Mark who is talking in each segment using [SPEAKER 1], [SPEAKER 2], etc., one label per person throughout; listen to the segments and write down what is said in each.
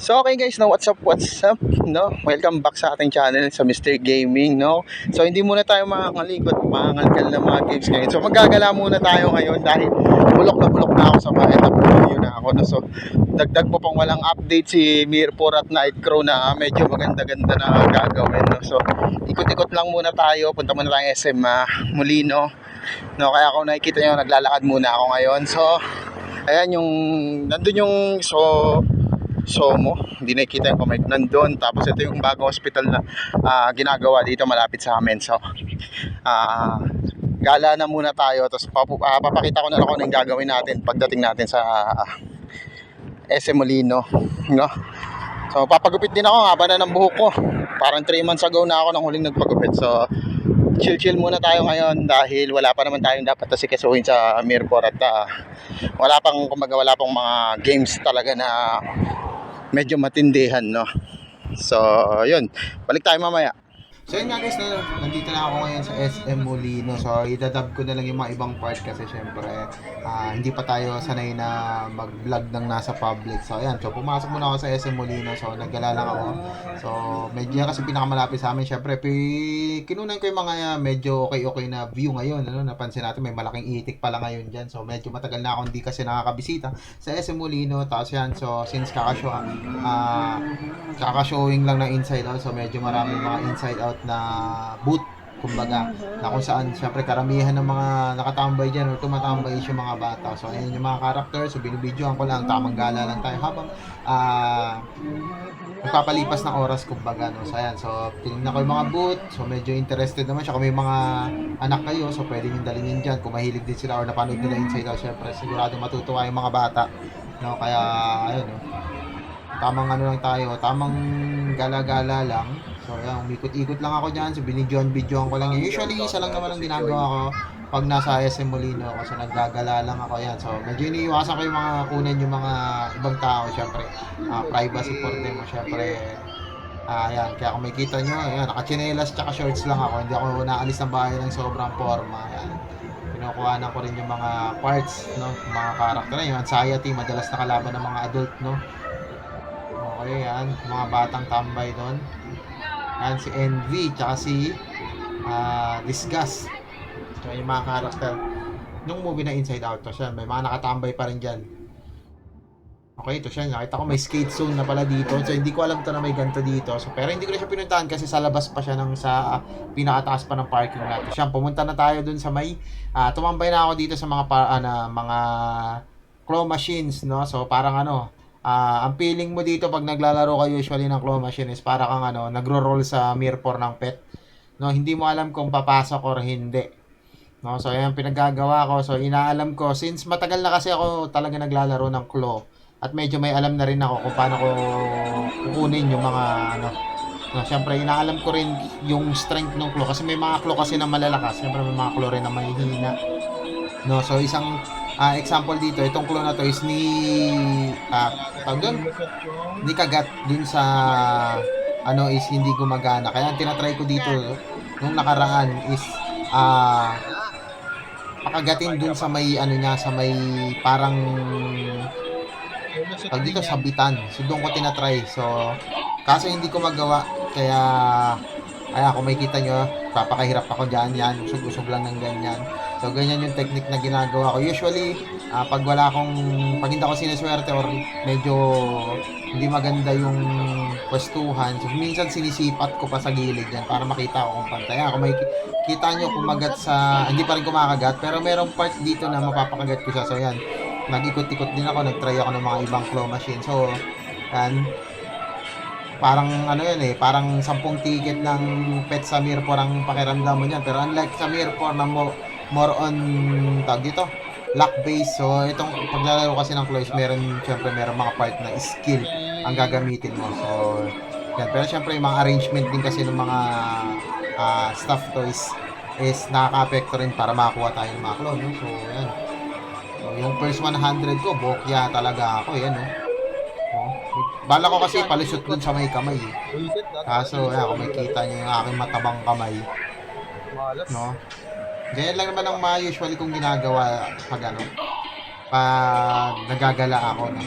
[SPEAKER 1] So okay guys, no, what's up, no? Welcome back sa ating channel sa Mr. Gaming, no? So hindi muna tayo makakalikot, mangangalkal na mga games ngayon. So maggagala muna tayo ngayon dahil bulok na ako sa bahay, napupuyo na ako, no? So dagdag mo pang walang update si Mirpor at Nightcrow na medyo maganda-ganda na gagawin, no? So ikot-ikot lang muna tayo, punta muna tayong SM Molino, no? Kaya kung nakikita nyo, naglalakad muna ako ngayon. So ayan yung, nandun yung, Somo, hindi nakikita yung kamay nandun. Tapos ito yung bagong hospital na ginagawa dito malapit sa amin. So gala na muna tayo. Tapos papakita ko na lang kung anong gagawin natin pagdating natin sa SM Molino, no? So papagupit din ako, haba na ng buhok ko. Parang 3 months ago na ako nang huling nagpagupit. So chill muna tayo ngayon dahil wala pa naman tayong dapat asikasuhin sa Mirpor at wala pang mga games talaga na medyo matindihan, no? So yun, balik tayo mamaya. So yun nga guys, nandito na ako ngayon sa SM Molino. So idadab ko na lang yung mga ibang part kasi syempre hindi pa tayo sanay na mag-vlog ng nasa public. So ayan, so pumasok muna ako sa SM Molino. So naggala lang ako. So medyo kasi pinakamalapit sa amin. Syempre kinunan ko yung mga medyo okay na view ngayon, ano? Napansin natin may malaking itik pala ngayon dyan. So medyo matagal na ako hindi kasi nakakabisita sa SM Molino. Tapos yan, so since kakashowing lang ng inside out, so medyo maraming mga inside out na booth, kumbaga, na kung saan syempre karamihan ng mga nakatambay dyan o tumatambay is yung mga bata. So ayun yung mga character, so binibidyoan ko lang, tamang gala lang tayo habang magpapalipas ng oras, kumbaga, no? So ayan, so tinignan ko yung mga booth, so medyo interested naman siya. Kung may mga anak kayo, so pwede nyo dalhin dyan kung mahilig din sila or napanood nila inside out. Syempre sigurado matutuwa yung mga bata, no? Kaya ayun, no? Tamang ano lang tayo, tamang gala-gala lang. So yan, umikot-ikot lang ako dyan. So binidyoan ko lang. Usually isa lang naman ang ginagawa ko pag nasa SM Molino ako. So naggagala lang ako yan. So medyo iniiwasan ko yung mga kunin yung mga ibang tao. Syempre privacy for them. Syempre ayan, kaya kung makikita nyo, ayan, nakachinelas tsaka shorts lang ako. Hindi ako naalis ng bahay ng sobrang forma. Ayan, kinukuhanan ko rin yung mga parts, no, mga character na yung anxiety, madalas nakalaban ng mga adult, no. Okay, yan, mga batang tambay doon. Yan, si Envy, tsaka si Disgust. So, yung mga karakter nung movie na Inside Out, to siya, may mga nakatambay pa rin dyan. Okay, ito siya, nakita ko may skate zone na pala dito. So, hindi ko alam to na may ganito dito. So, pero hindi ko na siya pinuntahan kasi sa labas pa siya sa pinakataas pa ng parking lot. Siya, pumunta na tayo dun sa may, tumambay na ako dito sa mga mga claw machines, no? So, parang ang feeling mo dito pag naglalaro ka usually ng claw machine is para kang nagro-roll sa Mirror ng pet. No, hindi mo alam kung papasok or hindi. No, so ayan pinaggagawa ko. So inaalam ko since matagal na kasi ako talaga naglalaro ng claw at medyo may alam na rin ako kung paano ko kukunin yung mga no, syempre inaalam ko rin yung strength ng claw kasi may mga claw kasi na malalakas, syempre may mga claw rin na mahihina. No, so isang example dito, itong claw na to is ni kagat dun sa is hindi gumagana. Kaya ang tinatry ko dito nung nakaraan is pakagatin dun sa may sa may parang dito sabitan. So doon ko tinatry. So kaso hindi ko magawa kaya kung makikita nyo, papakahirap ako dyan, yan, usog-usog lang ng ganyan. So, ganyan yung technique na ginagawa ko. Usually, pag hindi ako sineswerte or medyo hindi maganda yung pwestuhan, so, minsan sinisipat ko pa sa gilid yan para makita ko kung pantay. Kung makikita nyo, kumagat hindi pa rin kumakagat, pero merong part dito na mapapakagat ko siya. So, yan, nag-ikot-ikot din ako, nag-try ako ng mga ibang claw machine. So, yan, parang parang 10 ticket ng pet sa Mirror ang pakiramdam mo niyan. Pero unlike sa Mirror na more on dito, luck base. So itong paglalaro kasi ng claws, syempre meron mga part na skill ang gagamitin mo. So yan, pero syempre yung mga arrangement din kasi ng mga stuff toys is nakaka-apekto rin para makakuha tayo ng mga claw, no? So yan, so, yung first 100 ko bokya talaga ako, yan, no? Bala ko kasi palusot dun sa may kamay. Kaso, kung makikita nyo yung aking matabang kamay, no? Ganyan lang naman ang usually kong ginagawa pag pag nagagala ako, no?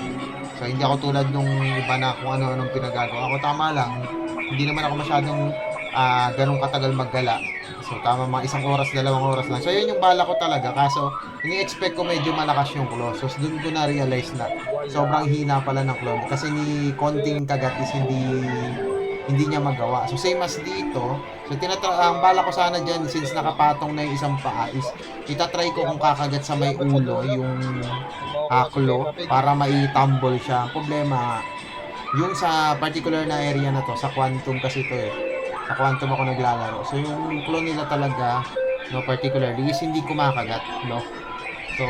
[SPEAKER 1] So, hindi ako tulad nung iba na kung ano-anong pinagagawa ko. Tama lang, hindi naman ako masyadong ganun katagal maggala. So, tama mga 1 oras, 2 oras lang. So, yun yung bala ko talaga. Kaso, ini-expect ko medyo malakas yung claw. So, dun ko na-realize na sobrang hina pala ng claw. Kasi ni konting kagat is hindi niya magawa. So, same as dito. So, ang bala ko sana dyan, since nakapatong na yung isang paa, is itatry ko kung kakagat sa may ulo, yung claw, para mai-tumble siya. Ang problema, yung sa particular na area na to, sa quantum kasi to eh. Sa quantum ako naglalaro. So, yung claw nila talaga, no, particularly, is hindi kumakagat, no? So,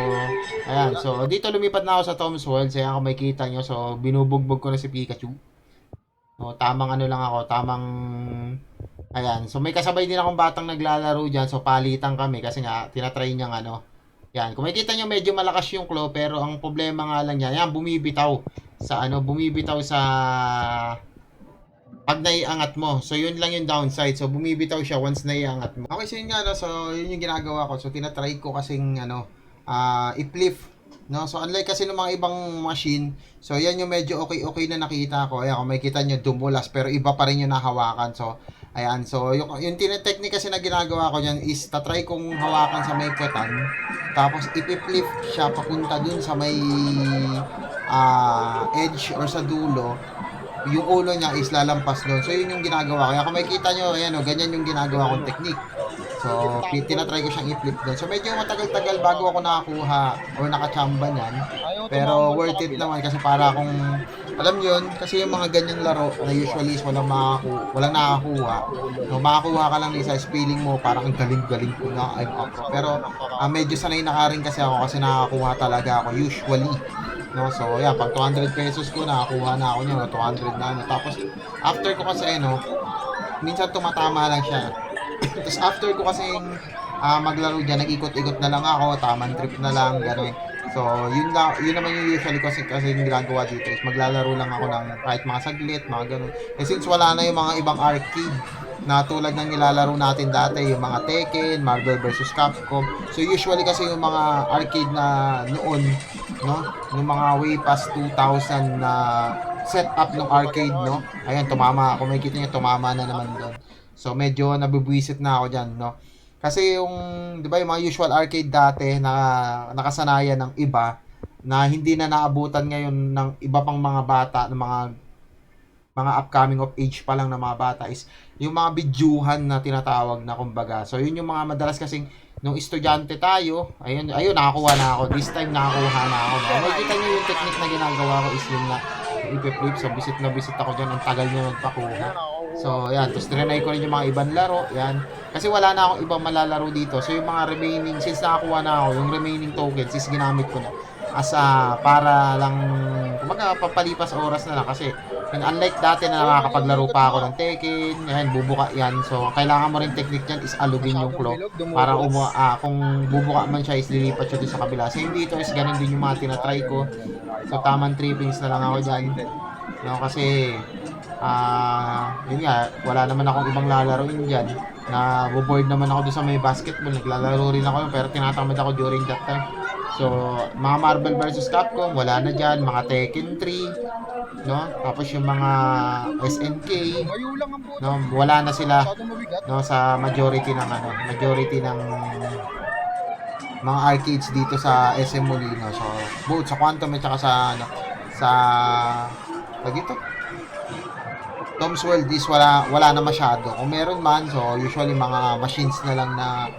[SPEAKER 1] ayan. So, dito lumipat na ako sa Tom's World. So, ayan kung makikita nyo. So, binubugbog ko na si Pikachu. No, tamang ano lang ako, tamang ayan. So may kasabay din akong batang naglalaro diyan. So palitan kami kasi nga tinatry niyang ano. Yan, kung makikita niyo medyo malakas yung claw pero ang problema nga lang niya, yan bumibitaw sa ano, bumibitaw sa pag naiangat mo. So yun lang yung downside. So bumibitaw siya once naiangat mo. Okay, so yun nga no. So yun yung ginagawa ko. So tinatry ko kasing ano, i-flip. No, so unlike kasi ng mga ibang machine, so yan yung medyo okay na nakita ko. Ayan, kung makikita nyo dumulas pero iba pa rin yung nahawakan. So ayan, so yung technique kasi na ginagawa ko dyan is tatry kong hawakan sa may puwetan, tapos ipi-flip siya papunta dun sa may edge or sa dulo. Yung ulo niya is lalampas doon. So yun yung ginagawa ko. Kaya kung makikita nyo, ayan o, ganyan yung ginagawa kong technique. So, tinatry ko siyang i-flip doon. So, medyo matagal-tagal bago ako nakakuha or nakachamba niyan. Pero worth it naman kasi para akong, alam yun, kasi yung mga ganyang laro na usually is walang nakakuha. No, makakuha ka lang isa spelling mo, parang ang galing-galing ko na I'm up. Pero, medyo sanay na ka rin kasi ako kasi nakakuha talaga ako usually. No, so yeah, pag 200 pesos ko nakakuha na ako niyan, 200 na ano. Tapos, after ko kasi, no, minsan tumatama lang siya. Tapos after ko kasi maglaro dyan, nag-ikot-ikot na lang ako, tamang trip na lang, gano'n. So, yun naman yung usually kasi yung ginagawa dito is maglalaro lang ako ng kahit mga saglit, mga gano'n. Eh since wala na yung mga ibang arcade na tulad ng nilalaro natin dati, yung mga Tekken, Marvel vs. Capcom. So, usually kasi yung mga arcade na noon, no, yung mga way past 2000 na setup ng arcade, no, ayan, tumama, kung makikita nyo, tumama na naman doon. So, medyo nabibwisit na ako dyan, no? Kasi yung, di ba, yung mga usual arcade dati na nakasanayan ng iba na hindi na naabutan ngayon ng iba pang mga bata, ng mga upcoming of age pa lang na mga bata is yung mga bidyuhan na tinatawag na kumbaga. So, yun yung mga madalas kasing nung estudyante tayo, ayun, nakakuha na ako. This time, nakakuha na ako. Makikita nyo yung technique na ginagawa ko is yun na ipi-flip. So, visit ako dyan. Ang tagal nyo magpakuha. So, yan. Tapos, trinay ko rin yung mga ibang laro. Yan. Kasi wala na akong ibang malalaro dito. So, yung mga remaining, since nakakuha na ako, yung remaining tokens is ginamit ko na as para lang, kumbaga, papalipas oras na lang. Kasi, unlike dati na nakakapaglaro pa ako ng Tekken, yan, bubuka yan. So, kailangan mo rin technique dyan is alugin yung claw. Para kung bubuka man siya is lilipat siya sa kabila. Same dito is ganun din yung mga tinatry ko. So, tamang trippings na lang ako dyan. No, kasi, yun nga, wala naman akong ibang lalaroin dyan. Na bored naman ako doon sa may basketball. Naglalaro rin ako pero tinatamad ako during that time. So, mga Marvel vs. Capcom, wala na dyan. Mga Tekken 3, no? Tapos yung mga SNK, no? Wala na sila, no? Sa majority ng mga arcades dito sa SM Molino. So, both sa Quantum at saka sa dito Tom's World is wala na masyado. Kung meron man, so usually mga machines na lang na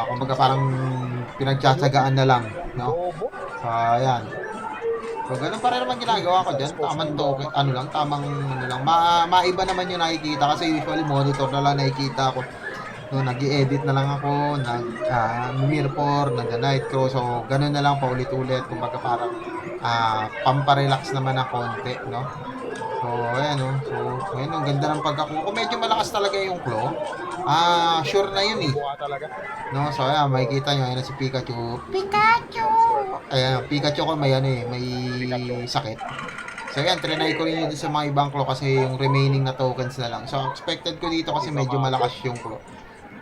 [SPEAKER 1] kumbaga parang pinagtsatsagaan na lang, no? So, ayan. So, ganun pa rin naman ginagawa ko dyan. Tamang maiba naman yung nakikita kasi usually monitor na lang nakikita ko. No, nag-i-edit na lang ako, mirror, nag-night crow. So, ganun na lang paulit-ulit. Kumbaga parang pamparelax naman ng konti, no? So, ayan, no? So, ayan, ang ganda ng pagkakuha. Kung medyo malakas talaga yung claw, sure na yun, eh. No? So, ayan, makikita nyo, ayan si Pikachu. Pikachu! Ayan, Pikachu ko may sakit. So, ayan, trinay ko rin yun sa mga ibang claw kasi yung remaining na tokens na lang. So, expected ko dito kasi medyo malakas yung claw.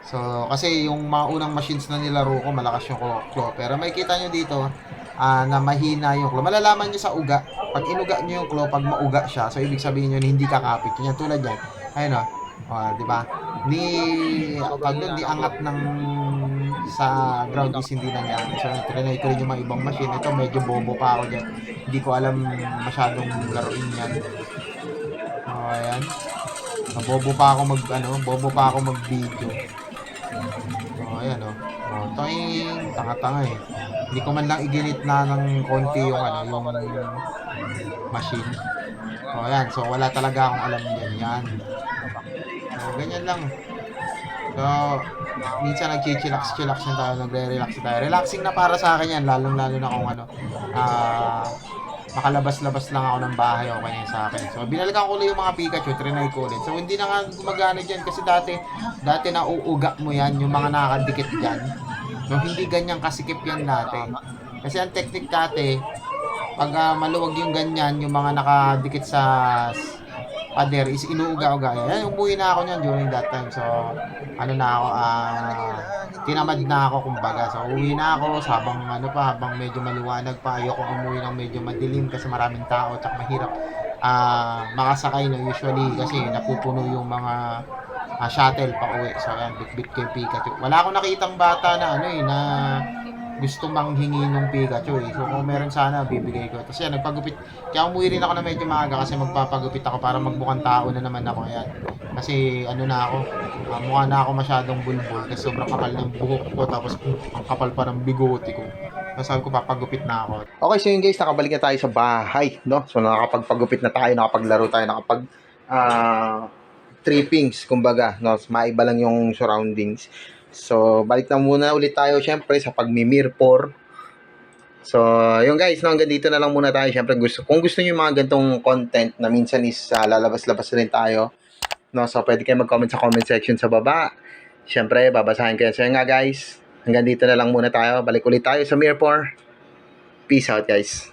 [SPEAKER 1] So, kasi yung mga unang machines na nilaro ko, malakas yung claw. Pero makikita nyo dito, na mahina yung claw. Malalaman nyo sa uga. Pag inuga nyo yung claw, pag mauga siya, so ibig sabihin nyo na hindi kakapit. Yan, tulad yan. Ayun o. Di ba? Pag doon, di angat ng sa ground is hindi nangyari. So, trinay ko rin yung mga ibang machine. Ito, medyo bobo pa ako dyan. Hindi ko alam masyadong laruin yan. Ayan. Bobo pa ako mag-video. Ayan o. Toing, tanga-tanga eh. Hindi ko man lang iginit na ng konti yung machine. Ayan. So, wala talaga akong alam yan. Yan. So, ganyan lang. So, minsan nag-chillax na tayo, nagre-relax tayo. Relaxing na para sa akin yan, lalong-lalo na kung makalabas-labas lang ako ng bahay, okay na sa akin. So, binalikan ko ulit yung mga Pikachu, trinay ko ulit. So, hindi na nga gumagana dyan kasi dati nauuga mo yan, yung mga nakakadikit dyan. No, hindi ganyan kasikip yan dati. Kasi ang technique dati, pag maluwag yung ganyan, yung mga nakadikit sa pader is inuuga-uga. Yan, umuwi na ako niyan during that time. So, tinamad na ako kumbaga. So, uwi na ako habang medyo maliwanag pa. Ayoko umuwi ng medyo madilim kasi maraming tao at mahirap makasakay no usually kasi napupuno yung mga shuttle pa uwi. So, ayan, bit-bit kay Pikachu. Wala akong nakitang bata na na gusto manghingi ng Pikachu eh. So, kung meron sana, bibigay ko. Tapos yan, nagpagupit. Kaya umuwi rin ako na medyo maaga kasi magpapagupit ako para magmukhang tao na naman ako. Ayan. Kasi na ako, mukha na ako masyadong bulbul kasi sobrang kapal ng buhok ko tapos ang kapal pa ng bigote ko. So, sabi ko, papagupit na ako. Okay, so yun guys, nakabalik na tayo sa bahay, no? So, nakapagpagupit na tayo, nakapaglaro tayo, trippings, kumbaga, no? Maiba lang yung surroundings. So, balik na muna ulit tayo syempre sa pagmi-mirror. So, yung guys, no, hanggang dito na lang muna tayo. Syempre, kung gusto niyo yung mga ganitong content na minsan is lalabas-labas rin tayo, no? So, pwede kayo mag-comment sa comment section sa baba. Syempre, babasahin ko yan. So, yun nga guys, hanggang dito na lang muna tayo. Balik ulit tayo sa mirror. Peace out guys.